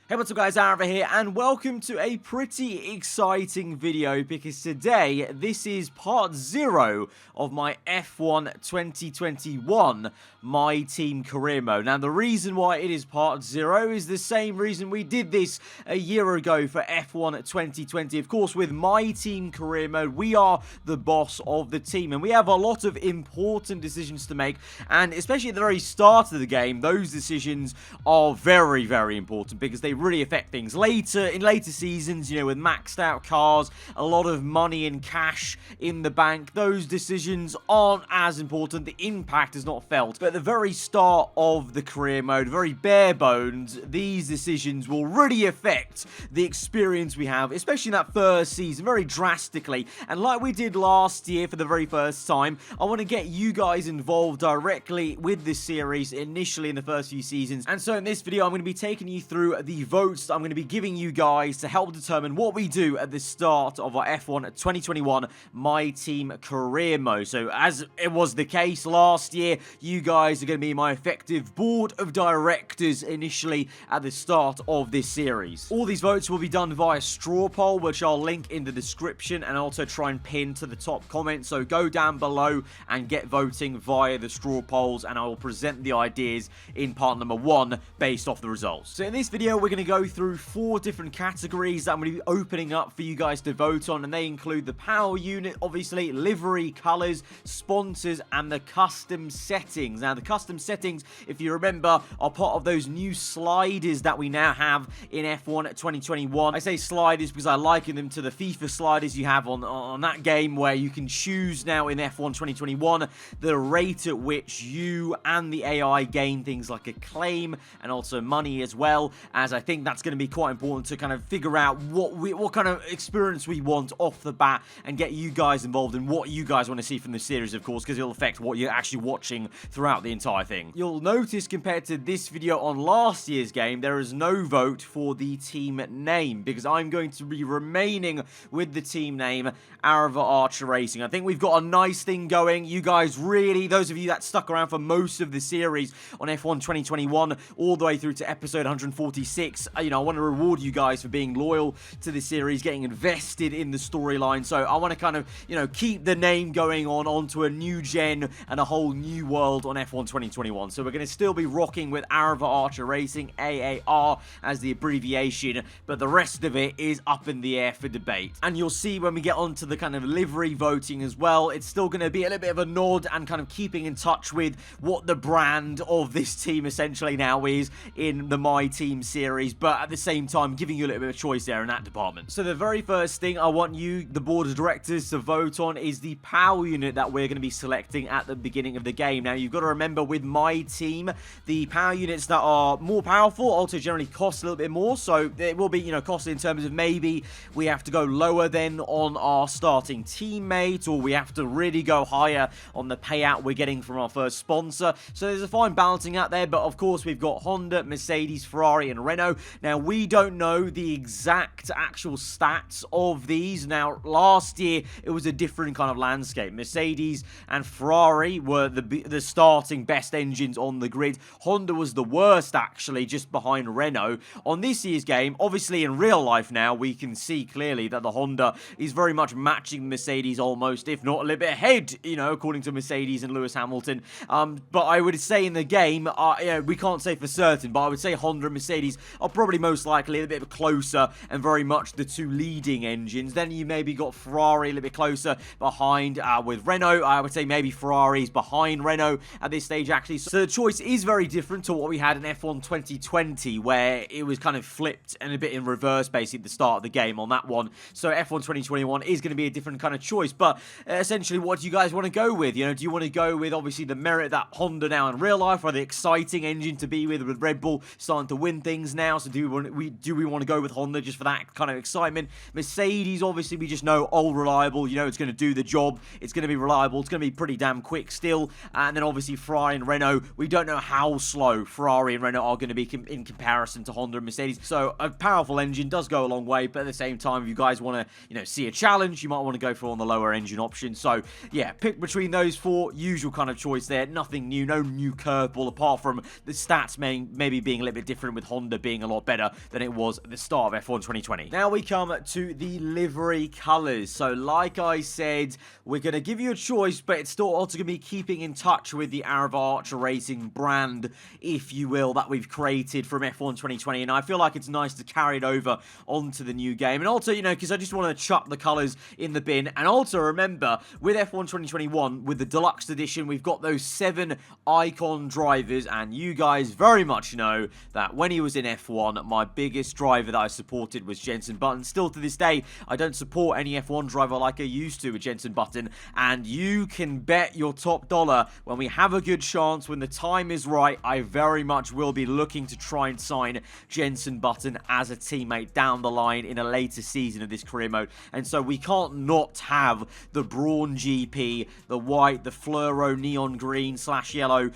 Hey, what's up guys, aarava here, and welcome to a pretty exciting video because today, this is part 0 of my F1 2021 My Team Career Mode. Now, the reason why it is part 0 is the same reason we did this a year ago for F1 2020. Of course, with My Team Career Mode, we are the boss of the team, and we have a lot of important decisions to make, and especially at the very start of the game, those decisions are very, very important because they really affect things in later seasons, you know, with maxed out cars, a lot of money and cash in the bank. Those decisions aren't as important. The impact is not felt. But at the very start of the career mode, very bare bones, these decisions will really affect the experience we have, especially in that first season, very drastically. And like we did last year for the very first time, I want to get you guys involved directly with this series initially in the first few seasons. And so in this video, I'm going to be taking you through the votes I'm going to be giving you guys to help determine what we do at the start of our F1 2021 My Team Career Mode. So as it was the case last year, you guys are going to be my effective board of directors initially at the start of this series. All these votes will be done via straw poll, which I'll link in the description and also try and pin to the top comment. So go down below and get voting via the straw polls, and I will present the ideas in part number 1 based off the results. So in this video, we're going to go through 4 different categories that I'm going to be opening up for you guys to vote on, and they include the power unit, obviously, livery colors, sponsors, and the custom settings. Now, the custom settings, if you remember, are part of those new sliders that we now have in F1 2021. I say sliders because I liken them to the FIFA sliders you have on that game, where you can choose now in F1 2021 the rate at which you and the AI gain things like acclaim and also money, as well as I think that's going to be quite important to kind of figure out what kind of experience we want off the bat and get you guys involved in what you guys want to see from the series, of course, because it'll affect what you're actually watching throughout the entire thing. You'll notice compared to this video on last year's game, there is no vote for the team name because I'm going to be remaining with the team name Aarava Archer Racing. I think we've got a nice thing going. You guys really, those of you that stuck around for most of the series on F1 2021 all the way through to episode 146, you know, I want to reward you guys for being loyal to the series, getting invested in the storyline. So I want to kind of, you know, keep the name going onto a new gen and a whole new world on F1 2021. So we're going to still be rocking with Aarava Archer Racing, AAR as the abbreviation, but the rest of it is up in the air for debate. And you'll see when we get onto the kind of livery voting as well, it's still going to be a little bit of a nod and kind of keeping in touch with what the brand of this team essentially now is in the My Team series, but at the same time giving you a little bit of choice there in that department. So the very first thing I want you, the board of directors, to vote on is the power unit that we're going to be selecting at the beginning of the game. Now, you've got to remember with My Team, the power units that are more powerful also generally cost a little bit more, so it will be, you know, costly in terms of maybe we have to go lower than on our starting teammate, or we have to really go higher on the payout we're getting from our first sponsor. So there's a fine balancing out there, but of course we've got Honda, Mercedes, Ferrari, and Renault. Now, we don't know the exact actual stats of these. Now, last year, it was a different kind of landscape. Mercedes and Ferrari were the starting best engines on the grid. Honda was the worst, actually, just behind Renault. On this year's game, obviously in real life now, we can see clearly that the Honda is very much matching Mercedes almost, if not a little bit ahead, you know, according to Mercedes and Lewis Hamilton. But I would say in the game, you know, we can't say for certain, but I would say Honda and Mercedes are probably most likely a bit closer and very much the two leading engines. Then you maybe got Ferrari a little bit closer behind with Renault. I would say maybe Ferrari's behind Renault at this stage, actually. So the choice is very different to what we had in F1 2020, where it was kind of flipped and a bit in reverse, basically, at the start of the game on that one. So F1 2021 is going to be a different kind of choice. But essentially, what do you guys want to go with? You know, do you want to go with, obviously, the merit that Honda now in real life, or the exciting engine to be with Red Bull starting to win things now? So do we want to go with Honda just for that kind of excitement? Mercedes, obviously, we just know all reliable. You know, it's going to do the job. It's going to be reliable. It's going to be pretty damn quick still. And then obviously Ferrari and Renault, we don't know how slow Ferrari and Renault are going to be in comparison to Honda and Mercedes. So a powerful engine does go a long way, but at the same time, if you guys want to, you know, see a challenge, you might want to go for on the lower engine option. So yeah, pick between those 4. Usual kind of choice there. Nothing new, no new curveball apart from the stats maybe being a little bit different with Honda being being a lot better than it was at the start of F1 2020. Now we come to the livery colors. So like I said, we're going to give you a choice, but it's still also going to be keeping in touch with the aarava Archer Racing brand, if you will, that we've created from F1 2020. And I feel like it's nice to carry it over onto the new game. And also, you know, because I just want to chuck the colors in the bin. And also remember, with F1 2021, with the deluxe edition, we've got those 7 icon drivers. And you guys very much know that when he was in F1, my biggest driver that I supported was Jenson Button. Still to this day, I don't support any F1 driver like I used to with Jenson Button. And you can bet your top dollar when we have a good chance, when the time is right, I very much will be looking to try and sign Jenson Button as a teammate down the line in a later season of this career mode. And so we can't not have the Brawn GP, the white, the fluoro neon green / yellow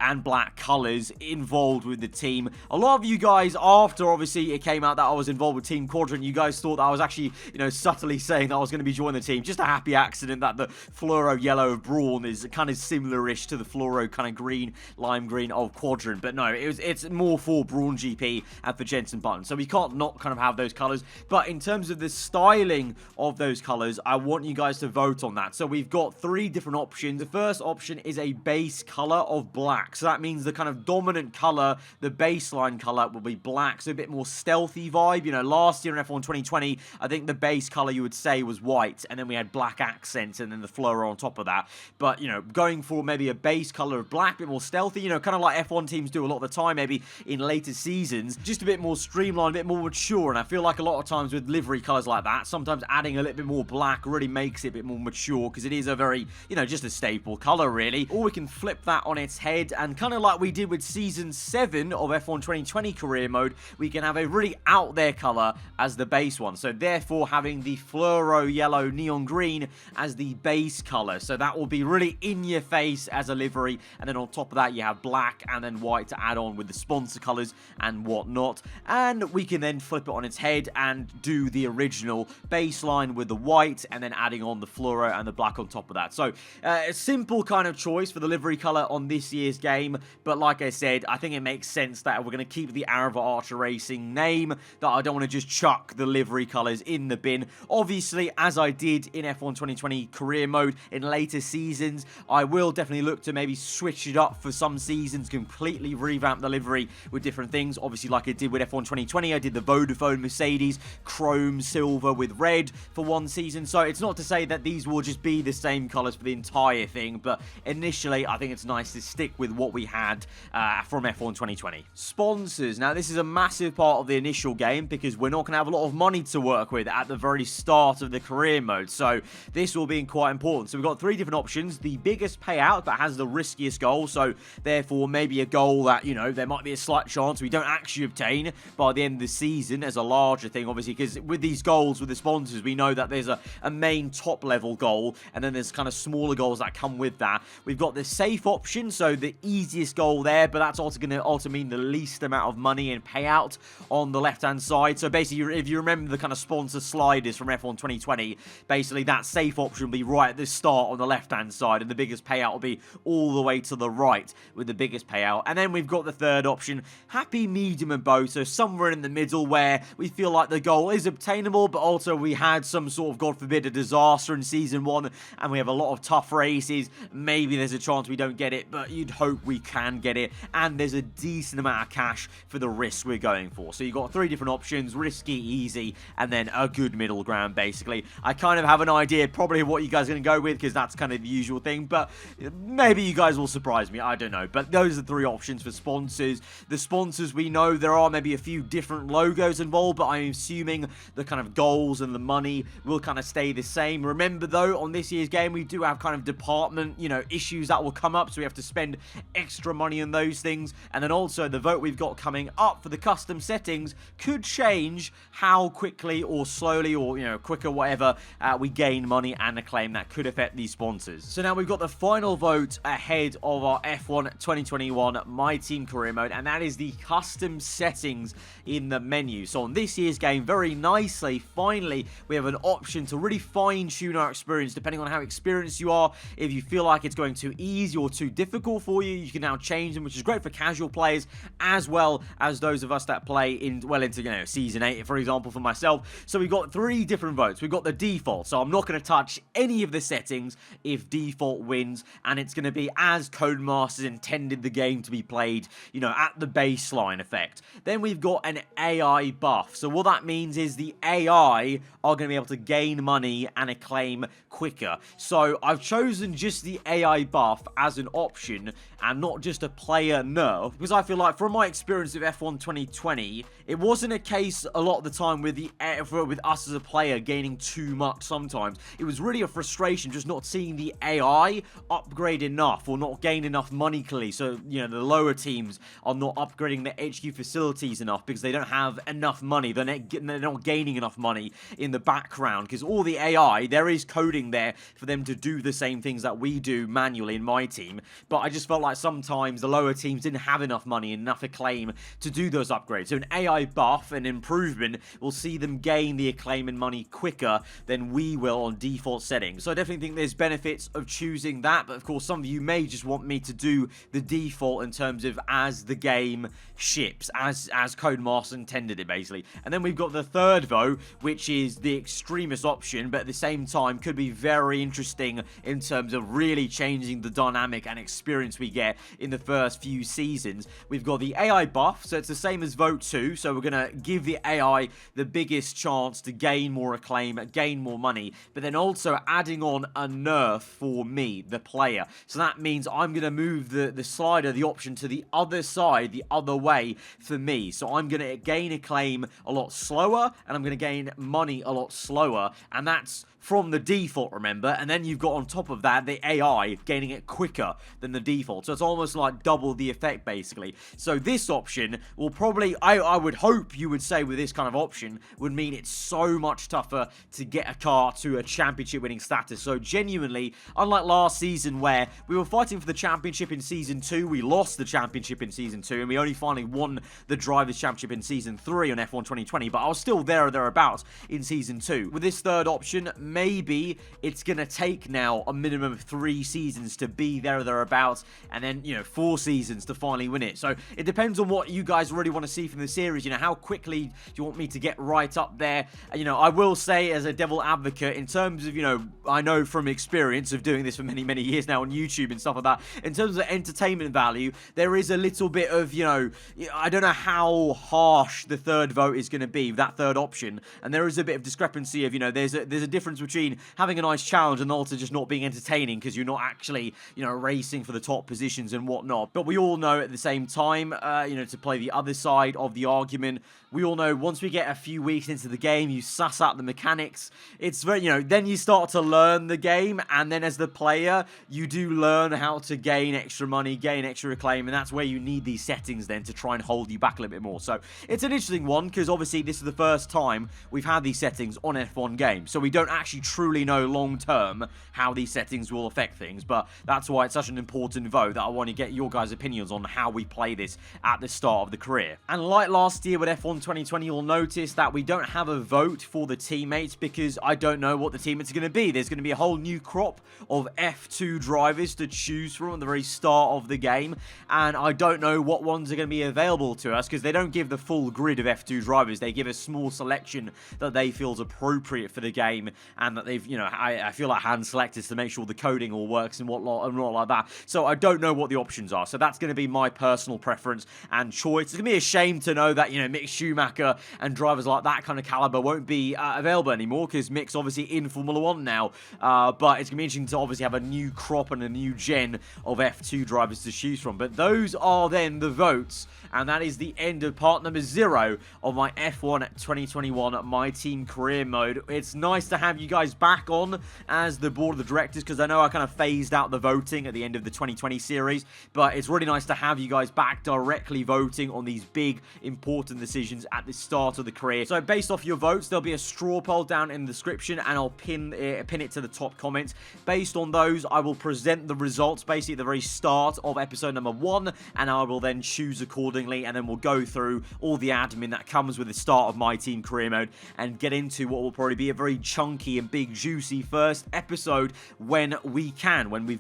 and black colors involved with the team. A lot of you guys, after obviously it came out that I was involved with Team Quadrant, you guys thought that I was actually, you know, subtly saying that I was going to be joining the team. Just a happy accident that the fluoro yellow of Brawn is kind of similar-ish to the fluoro kind of green, lime green of Quadrant. But no, it's more for Brawn GP and for Jenson Button. So we can't not kind of have those colors. But in terms of the styling of those colors, I want you guys to vote on that. So we've got 3 different options. The first option is a base color of black. So that means the kind of dominant color, the baseline color will be black. So a bit more stealthy vibe. You know, last year in F1 2020, I think the base color you would say was white. And then we had black accents and then the fluoro on top of that. But, you know, going for maybe a base color of black, a bit more stealthy, you know, kind of like F1 teams do a lot of the time, maybe in later seasons, just a bit more streamlined, a bit more mature. And I feel like a lot of times with livery colors like that, sometimes adding a little bit more black really makes it a bit more mature, because it is a very, you know, just a staple color really. Or we can flip that on its head, and kind of like we did with season 7 of F1 2020 career mode, we can have a really out there color as the base one. So therefore having the fluoro yellow neon green as the base color. So that will be really in your face as a livery, and then on top of that you have black and then white to add on with the sponsor colors and whatnot. And we can then flip it on its head and do the original baseline with the white, and then adding on the fluoro and the black on top of that. So a simple kind of choice for the livery color on this year's game, but like I said, I think it makes sense that we're going to keep the aarava Archer Racing name, that I don't want to just chuck the livery colors in the bin. Obviously, as I did in F1 2020 career mode in later seasons, I will definitely look to maybe switch it up for some seasons, completely revamp the livery with different things. Obviously, like I did with F1 2020, I did the Vodafone Mercedes chrome silver with red for one season. So it's not to say that these will just be the same colors for the entire thing, but initially I think it's nice to stick with what we had from F1 2020. Sponsors. Now this is a massive part of the initial game, because we're not going to have a lot of money to work with at the very start of the career mode. So this will be quite important. So we've got 3 different options. The biggest payout that has the riskiest goal, so therefore maybe a goal that, you know, there might be a slight chance we don't actually obtain by the end of the season as a larger thing, obviously, because with these goals with the sponsors, we know that there's a main top level goal, and then there's kind of smaller goals that come with that. We've got the safe option, so the easiest goal there, but that's also going to also mean the least amount of money and payout on the left hand side. So basically, if you remember the kind of sponsor sliders from F1 2020, basically that safe option will be right at the start on the left hand side, and the biggest payout will be all the way to the right with the biggest payout. And then we've got the third option, happy, medium and bow, so somewhere in the middle where we feel like the goal is obtainable, but also we had some sort of, God forbid, a disaster in season 1 and we have a lot of tough races. Maybe there's a chance we don't get it, but you'd hope we can get it, and there's a decent amount of cash for the risk we're going for. So you've got 3 different options: risky, easy, and then a good middle ground. Basically, I kind of have an idea probably of what you guys are going to go with, because that's kind of the usual thing, but maybe you guys will surprise me, I don't know. But those are 3 options for sponsors. The sponsors, we know there are maybe a few different logos involved, but I'm assuming the kind of goals and the money will kind of stay the same. Remember though, on this year's game, we do have kind of department, you know, issues that will come up, so we have to spend extra money on those things. And then also the vote we've got coming up for the custom settings could change how quickly or slowly, or, you know, quicker, whatever, we gain money and acclaim. That could affect these sponsors. So now we've got the final vote ahead of our F1 2021 My Team career mode, and that is the custom settings in the menu. So on this year's game, very nicely, finally, we have an option to really fine-tune our experience depending on how experienced you are. If you feel like it's going too easy or too difficult for you, you can now change them, which is great for casual players as well as as those of us that play into Season 8, for example, for myself. So we've got 3 different votes. We've got the default, so I'm not going to touch any of the settings if default wins, and it's going to be as Codemasters intended the game to be played, at the baseline effect. Then we've got an AI buff. So what that means is the AI are going to be able to gain money and acclaim quicker. So I've chosen just the AI buff as an option and not just a player nerf, because I feel like from my experience of F1 2020, it wasn't a case a lot of the time with us as a player gaining too much sometimes. It was really a frustration just not seeing the AI upgrade enough or not gain enough money clearly. So, the lower teams are not upgrading their HQ facilities enough because they don't have enough money. They're not gaining enough money in the background because all the AI, there is coding there for them to do the same things that we do manually in my team. But I just felt like sometimes the lower teams didn't have enough money, enough acclaim to do those upgrades. So an AI buff and improvement will see them gain the acclaim and money quicker than we will on default settings. So I definitely think there's benefits of choosing that, but of course some of you may just want me to do the default in terms of as the game ships, as Codemaster intended it, basically. And then we've got the third vote, which is the extremist option, but at the same time could be very interesting in terms of really changing the dynamic and experience we get in the first few seasons. We've got the AI buff, so it's the same as vote 2, so we're going to give the AI the biggest chance to gain more acclaim, gain more money, but then also adding on a nerf for me, the player. So that means I'm going to move the slider, the option, to the other side, the other way for me. So I'm going to gain acclaim a lot slower, and I'm going to gain money a lot slower, and that's from the default, remember, and then you've got on top of that the AI gaining it quicker than the default, so it's almost like double the effect basically. So this option will probably, I would hope you would say with this kind of option, would mean it's so much tougher to get a car to a championship winning status. So genuinely, unlike last season where we were fighting for the championship in Season 2, we lost the championship in Season 2, and we only finally won the Drivers' Championship in Season 3 on F1 2020, but I was still there or thereabouts in Season 2. With this third option, maybe it's going to take now a minimum of 3 seasons to be there or thereabouts, and then, 4 seasons to finally win it. So it depends on what you guys really want to see from the series. How quickly do you want me to get right up there? I will say as a devil advocate, in terms of, I know from experience of doing this for many, many years now on YouTube and stuff like that, in terms of entertainment value, there is a little bit of, I don't know how harsh the third vote is going to be, that third option, and there is a bit of discrepancy of, there's a difference between having a nice challenge and also just not being entertaining because you're not actually, racing for the top positions and whatnot. But we all know at the same time, to play the other side of the argument, we all know once we get a few weeks into the game, you suss out the mechanics. It's very, then you start to learn the game, and then as the player, you do learn how to gain extra money, gain extra acclaim, and that's where you need these settings then to try and hold you back a little bit more. So it's an interesting one because obviously this is the first time we've had these settings on F1 games, so we don't actually truly know long term how these settings will affect things, but that's why it's such an important vote that I want to get your guys' opinions on how we play this at the start of the career. And like last year with F1 2020, you'll notice that we don't have a vote for the teammates because I don't know what the teammates are going to be. There's going to be a whole new crop of F2 drivers to choose from at the very start of the game, and I don't know what ones are going to be available to us because they don't give the full grid of F2 drivers. They give a small selection that they feel is appropriate for the game and that they've, I feel like hand selected to make sure the coding all works and whatnot and all like that. So I don't know what the options are. So that's going to be my personal preference and choice. It's going to be a shame to know that, Mick Schumacher and drivers like that kind of caliber won't be available anymore because Mick's obviously in Formula 1 now. But it's going to be interesting to obviously have a new crop and a new gen of F2 drivers to choose from. But those are then the votes, and that is the end of part number 0 of my F1 2021 My Team Career Mode. It's nice to have you guys back on as the board of the directors because I know I kind of phased out the voting at the end of the 2020 series, but it's really nice to have you guys back directly voting on these big important decisions at the start of the career. So based off your votes, there'll be a straw poll down in the description and I'll pin it to the top comments. Based on those, I will present the results basically at the very start of episode number 1, and I will then choose accordingly, and then we'll go through all the admin that comes with the start of My Team Career Mode and get into what will probably be a very chunky and big juicy first episode when we've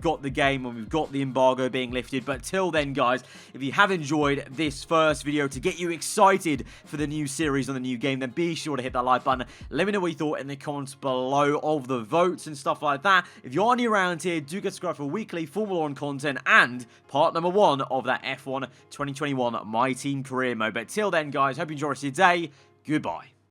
got the game, when we've got the embargo being lifted. But till then, guys, if you have enjoyed this first first video to get you excited for the new series on the new game, then be sure to hit that like button. Let me know what you thought in the comments below of the votes and stuff like that. If you're new around here, do get subscribed for weekly Formula 1 content and part number 1 of that F1 2021 My Team Career Mode. But till then, guys, hope you enjoy the rest of your day. Goodbye.